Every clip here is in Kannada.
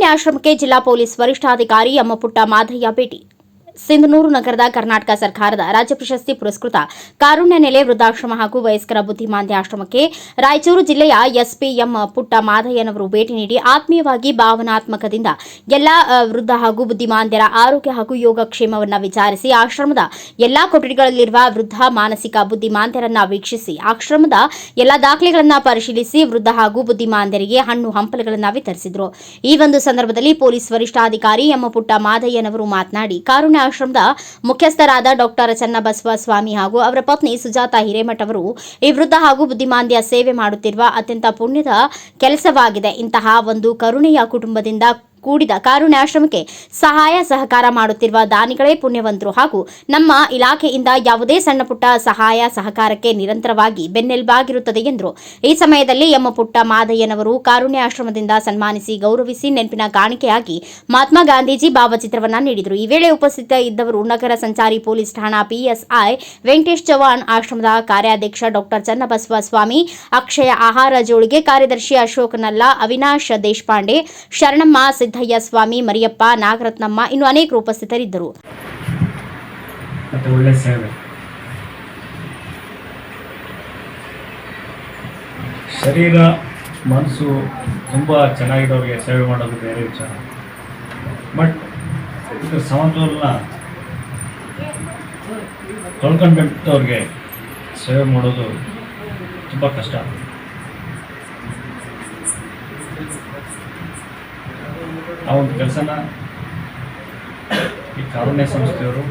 ಕಾರುಣ್ಯ ಆಶ್ರಮಕ್ಕೆ ಜಿಲ್ಲಾ ಪೊಲೀಸ್ ವರಿಷ್ಠಾಧಿಕಾರಿ ಯಮ್ಮಪುಟ್ಟ ಮಾದಯ್ಯ ಭೇಟಿ. ಸಿಂಧನೂರು ನಗರದ ಕರ್ನಾಟಕ ಸರ್ಕಾರದ ರಾಜ್ಯ ಪ್ರಶಸ್ತಿ ಪುರಸ್ಕೃತ ಕಾರುಣ್ಯ ನೆಲೆ ವೃದ್ಧಾಶ್ರಮ ಹಾಗೂ ವಯಸ್ಕರ ಬುದ್ಧಿಮಾಂದ್ಯ ಆಶ್ರಮಕ್ಕೆ ರಾಯಚೂರು ಜಿಲ್ಲೆಯ ಎಸ್ಪಿ ಎಂ ಪುಟ್ಟ ಮಾದಯ್ಯನವರು ಭೇಟಿ ನೀಡಿ ಆತ್ಮೀಯವಾಗಿ ಭಾವನಾತ್ಮಕದಿಂದ ಎಲ್ಲಾ ವೃದ್ಧ ಹಾಗೂ ಬುದ್ಧಿಮಾಂದ್ಯರ ಆರೋಗ್ಯ ಹಾಗೂ ಯೋಗಕ್ಷೇಮವನ್ನು ವಿಚಾರಿಸಿ ಆಶ್ರಮದ ಎಲ್ಲಾ ಕೊಠಡಿಗಳಲ್ಲಿರುವ ವೃದ್ಧ ಮಾನಸಿಕ ಬುದ್ಧಿಮಾಂದ್ಯರನ್ನ ವೀಕ್ಷಿಸಿ ಆಶ್ರಮದ ಎಲ್ಲಾ ದಾಖಲೆಗಳನ್ನು ಪರಿಶೀಲಿಸಿ ವೃದ್ಧ ಹಾಗೂ ಬುದ್ಧಿಮಾಂದ್ಯರಿಗೆ ಹಣ್ಣು ಹಂಪಲುಗಳನ್ನು ವಿತರಿಸಿದರು. ಈ ಒಂದು ಸಂದರ್ಭದಲ್ಲಿ ಪೊಲೀಸ್ ವರಿಷ್ಠಾಧಿಕಾರಿ ಎಂ ಪುಟ್ಟ ಮಾದಯ್ಯನವರು ಮಾತನಾಡಿ ಕಾರುಣ್ಯ ಆಶ್ರಮದ ಮುಖ್ಯಸ್ಥರಾದ ಡಾಕ್ಟರ್ ಚನ್ನಬಸವ ಸ್ವಾಮಿ ಹಾಗೂ ಅವರ ಪತ್ನಿ ಸುಜಾತಾ ಹಿರೇಮಠ ಅವರು ಈ ವೃದ್ಧ ಹಾಗೂ ಬುದ್ಧಿಮಾಂದ್ಯ ಸೇವೆ ಮಾಡುತ್ತಿರುವ ಅತ್ಯಂತ ಪುಣ್ಯದ ಕೆಲಸವಾಗಿದೆ. ಇಂತಹ ಒಂದು ಕರುಣೆಯ ಕುಟುಂಬದಿಂದ ಕೂಡಿದ ಕಾರುಣ್ಯ ಆಶ್ರಮಕ್ಕೆ ಸಹಾಯ ಸಹಕಾರ ಮಾಡುತ್ತಿರುವ ದಾನಿಗಳೇ ಪುಣ್ಯವಂತರು ಹಾಗೂ ನಮ್ಮ ಇಲಾಖೆಯಿಂದ ಯಾವುದೇ ಸಣ್ಣ ಪುಟ್ಟ ಸಹಾಯ ಸಹಕಾರಕ್ಕೆ ನಿರಂತರವಾಗಿ ಬೆನ್ನೆಲುಬಾಗಿರುತ್ತದೆ ಎಂದರು. ಈ ಸಮಯದಲ್ಲಿ ಎಂ ಪುಟ್ಟ ಮಾದಯ್ಯನವರು ಕಾರುಣ್ಯ ಆಶ್ರಮದಿಂದ ಸನ್ಮಾನಿಸಿ ಗೌರವಿಸಿ ನೆನಪಿನ ಕಾಣಿಕೆಯಾಗಿ ಮಹಾತ್ಮ ಗಾಂಧೀಜಿ ಭಾವಚಿತ್ರವನ್ನು ನೀಡಿದರು. ಈ ವೇಳೆ ಉಪಸ್ಥಿತ ಇದ್ದವರು ನಗರ ಸಂಚಾರಿ ಪೊಲೀಸ್ ಠಾಣಾ ಪಿಎಸ್ಐ ವೆಂಕಟೇಶ್ ಚವಾಣ್, ಆಶ್ರಮದ ಕಾರ್ಯಾಧ್ಯಕ್ಷ ಡಾಕ್ಟರ್ ಚನ್ನಬಸವ ಸ್ವಾಮಿ, ಅಕ್ಷಯ ಆಹಾರ ಜೋಳಿಗೆ ಕಾರ್ಯದರ್ಶಿ ಅಶೋಕ್ ನಲ್ಲ, ಅವಿನಾಶ್ ದೇಶಪಾಂಡೆ, ಶರಣಮ್ಮ, ಸಿದ್ದಯ್ಯ ಸ್ವಾಮಿ, ಮರಿಯಪ್ಪ, ನಾಗರತ್ನಮ್ಮ ಇನ್ನು ಅನೇಕರು ಉಪಸ್ಥಿತರಿದ್ದರು. ಒಳ್ಳೆ ಸೇವೆ, ಶರೀರ ಮನಸ್ಸು ತುಂಬ ಚೆನ್ನಾಗಿರೋರಿಗೆ ಸೇವೆ ಮಾಡೋದು ಬೇರೆ ವಿಚಾರ. ಬಟ್ ಇದು ಸಮತೋಲನ ಕಳ್ಕೊಂಡ್ಬಿಟ್ಟವ್ರಿಗೆ ಸೇವೆ ಮಾಡೋದು ತುಂಬ ಕಷ್ಟ. ಆ ಒಂದು ಕೆಲಸನ ಈ ಕಾರುಣ್ಯ ಸಂಸ್ಥೆಯವರು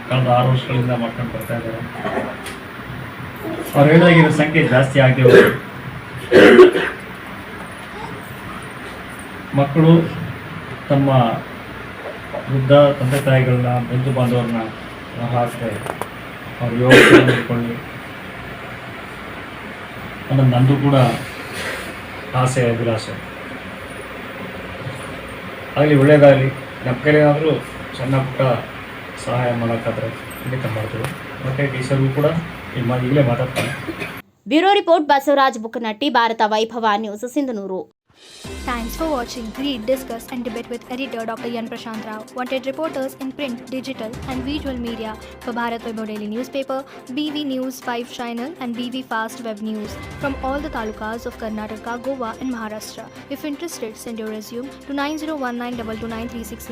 ಕಳೆದ 6 ವರ್ಷಗಳಿಂದ ಮಾಡ್ಕೊಂಡು ಬರ್ತಾ ಇದ್ದಾರೆ. ಅವ್ರು ಹೇಳಿದಾಗಿರೋ ಸಂಖ್ಯೆ ಜಾಸ್ತಿ ಆಗದೆ ಮಕ್ಕಳು ತಮ್ಮ ವೃದ್ಧ ತಂದೆ ತಾಯಿಗಳನ್ನ, ಬಂಧು ಬಾಂಧವರನ್ನ ಹಾಕ್ತೆ ಅವ್ರು ಯೋಗ ನೋಡ್ಕೊಳ್ಳಿ ಅನ್ನೋದು ನಂದು ಕೂಡ ಆಸೆ, ಅಭಿಲಾಷೆ. ಆಗಲಿ, ಒಳ್ಳೆಯದಾಗಲಿ. ನಮ್ಮ ಕೈಲೇನಾದರೂ ಸಣ್ಣ ಪುಟ್ಟ ಸಹಾಯ ಮಾಡೋಕ್ಕಾದ್ರೆ ಖಂಡಿತ ಮಾಡ್ತೀವಿ. ಮತ್ತು ಟೀಚರ್ಗೂ ಕೂಡ ಈಗಲೇ ಮಾತಾಡ್ತಾರೆ. ಬ್ಯೂರೋ ರಿಪೋರ್ಟ್ ಬಸವರಾಜ್ ಬುಕ್ಕನಟ್ಟಿ, ಭಾರತ ವೈಭವ news, Sindhanur. Thanks for watching. Read, discuss and debate with editor Dr. Yan Prashant Rao. Wanted reporters in print, digital and visual media for Bharat Vaibhav Daily Newspaper, BV News 5 Channel and BV Fast Web News from all the talukas of Karnataka, Goa and Maharashtra. If interested, send your resume to 9019229369.